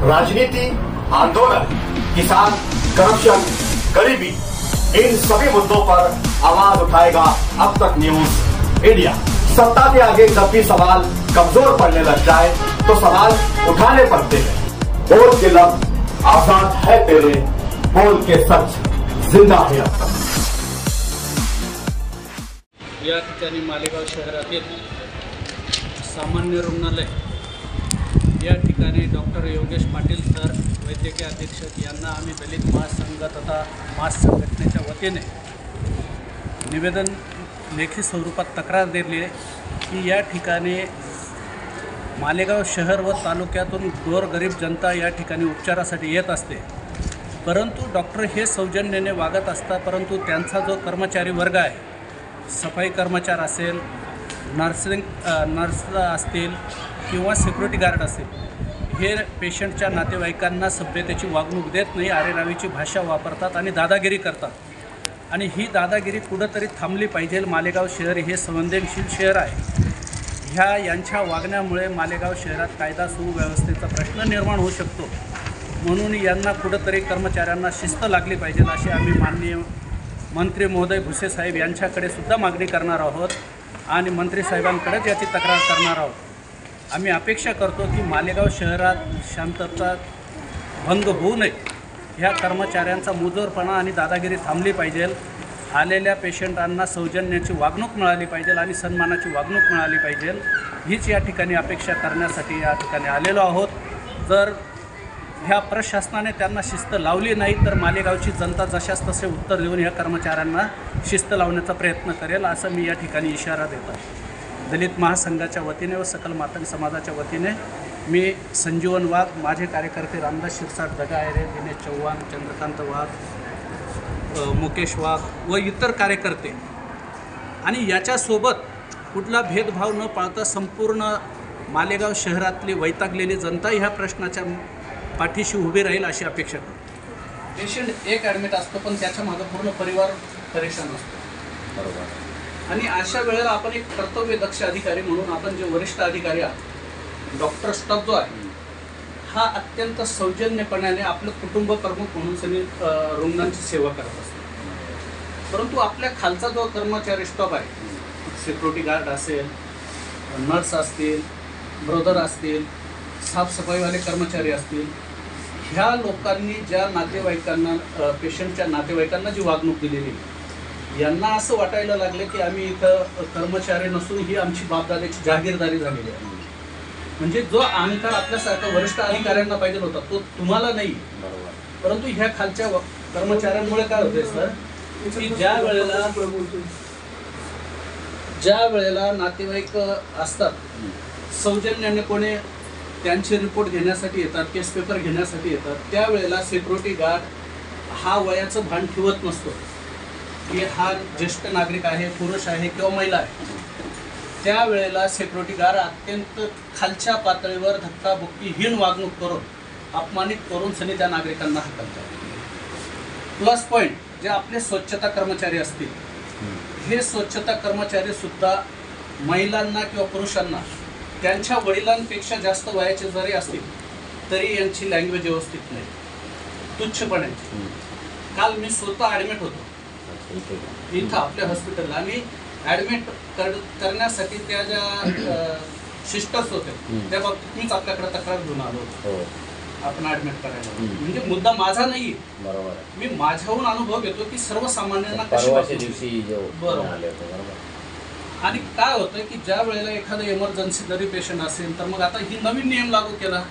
राजनीति, आंदोलन, किसान, करप्शन, गरीबी, इन सभी मुद्दों पर आवाज उठाएगा अब तक न्यूज इंडिया। सत्ता के आगे जब भी सवाल कमजोर पड़ने लग जाए तो सवाल उठाने पड़ते हैं। बोल के लफ्ज आजाद है तेरे, बोल के सच जिंदा है अब तक। या ठिकाणी मालेगाव शहरातील सामान्य रुग्णालय या ठिकाणी डॉक्टर योगेश पाटील सर वैद्यकीय अधीक्षक यांना आम्ही दलित महासंघ तथा मास संघटनेच्या वतीने निवेदन लेखी स्वरूपात तक्रार दिली की या ठिकाणी मालेगाव शहर व तालुक्यातून गोरगरीब जनता या ठिकाणी उपचारासाठी येत असते, परंतु डॉक्टर हे सौजन्याने वागत असतात, परंतु त्यांचा जो कर्मचारी वर्ग आहे, सफाई कर्मचारी असेल, नर्स असतील किंवा सिक्युरिटी गार्ड असेल, हे पेशंटच्या नातेवाईकांना सभ्यतेची वागणूक देत नाही, आरेरावीची भाषा वापरतात आणि दादागिरी करतात। आणि ही दादागिरी कुठंतरी थांबली पाहिजे। मालेगाव शहर हे संवेदनशील शहर आहे। यांच्या वागण्यामुळे मालेगाव शहरात कायदा सुव्यवस्थेचा प्रश्न निर्माण होऊ शकतो, म्हणून यांना कुठंतरी कर्मचाऱ्यांना शिस्त लागली पाहिजे अशी आम्ही माननीय मंत्री महोदय भुसे साहेब यांच्याकडे सुद्धा मागणी करणार आहोत आणि मंत्री साहेबांकडेच याची तक्रार करणार आहोत। आम्ही अपेक्षा करतो की मालेगाव शहरात शांतता भंग होऊ नये, ह्या कर्मचाऱ्यांचा मुजोरपणा आणि दादागिरी थांबली पाहिजे। आलेल्या पेशंटांना सौजन्याची वागणूक मिळाली पाहिजे आणि सन्मानाची वागणूक मिळाली पाहिजे, हीच या ठिकाणी अपेक्षा करण्यासाठी या ठिकाणी आलेलो आहोत। जर ह्या प्रशासनाने त्यांना शिस्त लावली नाही तर मालेगावची जनता जशास तसे उत्तर देऊन ह्या कर्मचाऱ्यांना शिस्त लावण्याचा प्रयत्न करेल, असं मी या ठिकाणी इशारा देतो। दलित महासंघाच्या वतीने व सकल मातंग समाजाच्या वतीने मी संजीवन वाघ, माझे कार्यकर्ते रामदास शिरसाट, दगा आयरे, दिनेश चव्हाण, चंद्रकांत वाघ, मुकेश वाघ व इतर कार्यकर्ते आणि याच्यासोबत कुठला भेदभाव न पाळता संपूर्ण मालेगाव शहरातली वैतागलेली जनता ह्या प्रश्नाच्या पाठीशी उभी राहील अशी अपेक्षा करतो। पेशंट एक ॲडमिट असतो पण त्याच्या मागे पूर्ण परिवार परेशान असतो, बरोबर। आणि अशा वेळेला आपण एक कर्तव्यदक्ष अधिकारी म्हणून आपण जे वरिष्ठ अधिकारी आहात, डॉक्टर स्टाफ जो आहे हा अत्यंत सौजन्यपणाने आपलं कुटुंब प्रमुख म्हणून सगळी रुग्णांची सेवा करत असतो, परंतु आपल्या खालचा जो कर्मचारी स्टाफ आहे, सिक्युरिटी गार्ड असेल, नर्स असतील, ब्रोदर असतील, साफसफाईवाले कर्मचारी असतील, ह्या लोकांनी ज्या नातेवाईकांना पेशंटच्या नातेवाईकांना जी वागणूक दिलेली, यांना असं वाटायला लागले की आम्ही इथं कर्मचारी नसून ही आमची बापदाद्याची जागीरदारी झालेली आहे। म्हणजे जो अहंकार आपल्यासारख्या वरिष्ठ अधिकाऱ्यांना पाहिजे होता तो तुम्हाला नाही, परंतु ह्या खालच्या कर्मचाऱ्यांमुळे काय होतंय सर की ज्या वेळेला नातेवाईक असतात, सौजन्याने कोणी त्यांचे रिपोर्ट घेण्यासाठी येतात, केस पेपर घेण्यासाठी येतात, त्यावेळेला सिक्युरिटी गार्ड हा वयाचं भान ठेवत नसतो की हा ज्येष्ठ नागरिक आहे, पुरुष आहे किंवा महिला आहे। त्यावेळेला सिक्युरिटी गार्ड अत्यंत खालच्या पातळीवर धक्काबुक्कीहीन वागणूक करून, अपमानित करून सनी त्या नागरिकांना हाकलतात। प्लस पॉईंट जे आपले स्वच्छता कर्मचारी असतील, हे स्वच्छता कर्मचारी सुद्धा महिलांना किंवा पुरुषांना त्यांच्या वडिलांपेक्षा जास्त वयाचे जरी असतील तरी यांची लँग्वेज व्यवस्थित नाही, तुच्छपणाची। काल मी स्वतः ॲडमिट होतो इथं आपल्या हॉस्पिटलला, आणि ॲडमिट करण्यासाठी त्या ज्या सिस्टर्स होते त्या बाबतीत मीच आपल्याकडे तक्रार घेऊन आलो आपण ॲडमिट करायला। म्हणजे मुद्दा माझा नाही, बरोबर, मी माझ्याहून अनुभव घेतो की सर्वसामान्यांना कशी, बरोबर। आणि काय होतं की ज्या वेळेला एखादा इमर्जन्सी जरी पेशंट असेल तर मग आता ही नवीन नियम लागू केला,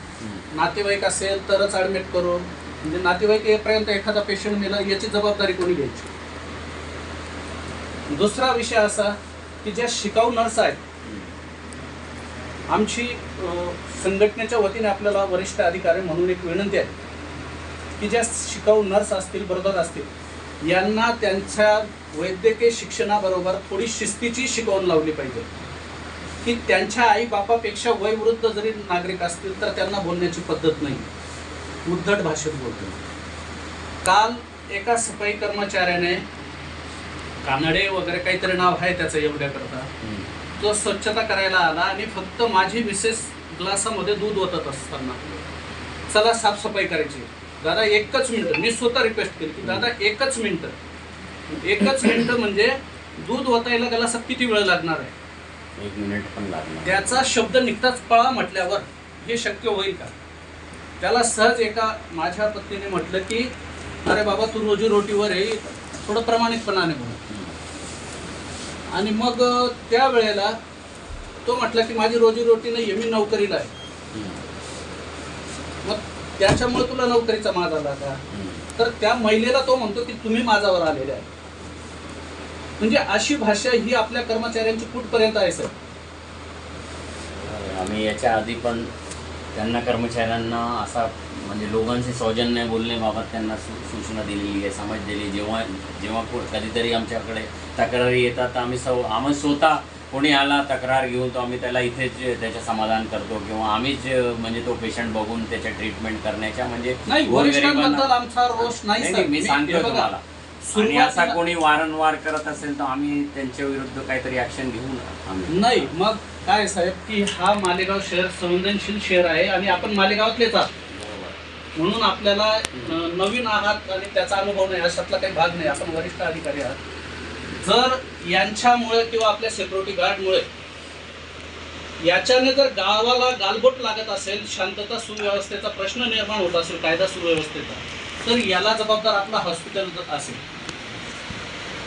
नातेवाईक असेल तरच ॲडमिट करून, म्हणजे नातेवाईक येईपर्यंत एखादा पेशंट मेला याची जबाबदारी कोणी घ्यायची। दुसरा विषय असा की ज्या शिकाऊ नर्स आहेत, आमची संघटनेच्या वतीने आपल्याला वरिष्ठ अधिकारी म्हणून एक विनंती आहे की ज्या शिकाऊ नर्स असतील, ब्रदर असतील, यांना त्यांच्या वैद्यकीय शिक्षणाबरोबर थोडी शिस्तीची शिकवण लावली पाहिजे की त्यांच्या आई बापापेक्षा वयोवृद्ध जरी नागरिक असतील तर त्यांना बोलण्याची पद्धत नाही, उद्धट भाषेत बोलतो। काल एका सफाई कर्मचाऱ्याने कानडे वगैरे काहीतरी नाव आहे त्याचं एवढ्याकरता, तो स्वच्छता करायला आला आणि फक्त माझी मिसेस ग्लासामध्ये दूध ओतत असताना चला साफसफाई करायची, दादा एकच मिनिट, मी स्वतः रिक्वेस्ट केली की दादा एकच मिनिट म्हणजे दूध ओतायला त्याला किती वेळ लागणार आहे? 1 मिनिट पण लागणार. त्याचा शब्द निघताच पळा म्हटल्यावर हे शक्य होईल का? त्याला सहज एका माझ्या पत्नीने म्हटलं की अरे बाबा तू रोजीरोटीवर आहे, थोडं प्रामाणिकपणाने बोल. आणि मग त्या वेळेला तो म्हटला की माझी रोजीरोटी नाही, मी नोकरीला आहे. मग त्याच्यामुळे तुला नोकरीचा माज आला का? तर त्या महिलेला तो म्हणतो की तुम्ही माझ्यावर आलेले आहे. म्हणजे अशी भाषा ही आपल्या कर्मचाऱ्यांची कुठपर्यंत आहे सर? आम्ही याच्या आधी पण त्यांना कर्मचाऱ्यांना असा म्हणजे लोकांशी सौजन्य बोलण्याबाबत त्यांना सूचना दिलेली आहे, समज दिली. जेव्हा कधीतरी आमच्याकडे तक्रारी येतात तर आम्ही स्वतः कोणी आला तक्रार घेऊन तो आम्ही त्याला इथेच त्याचं समाधान करतो किंवा आम्हीच म्हणजे तो पेशंट बघून त्याच्या ट्रीटमेंट करण्याच्या म्हणजे आमचा रोष नाही. मी सांगतो तुम्हाला. आणि असा कोणी वारंवार करत असेल तर आम्ही त्यांच्या विरुद्ध काहीतरी ऍक्शन घेऊ नाही. मग काय साहेब की हा मालेगाव शहर संवेदनशील शहर आहे आणि आपण मालेगावातलेच आहात, म्हणून आपल्याला नवीन आहात आणि त्याचा अनुभव नाही अशातला काही भाग नाही. आपण वरिष्ठ अधिकारी आहात. जर यांच्यामुळे किंवा आपल्या सिक्युरिटी गार्डमुळे याच्याने जर गावाला गालबोट लागत असेल, शांतता सुव्यवस्थेचा प्रश्न निर्माण होत असेल, कायदा सुव्यवस्थेचा, तर याला जबाबदार आपला हॉस्पिटल असेल.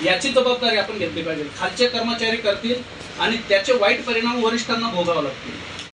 याची जबाबदारी आपण घेतली पाहिजे. खालचे कर्मचारी करतील आणि त्याचे वाईट परिणाम वरिष्ठांना भोगावे लागतील.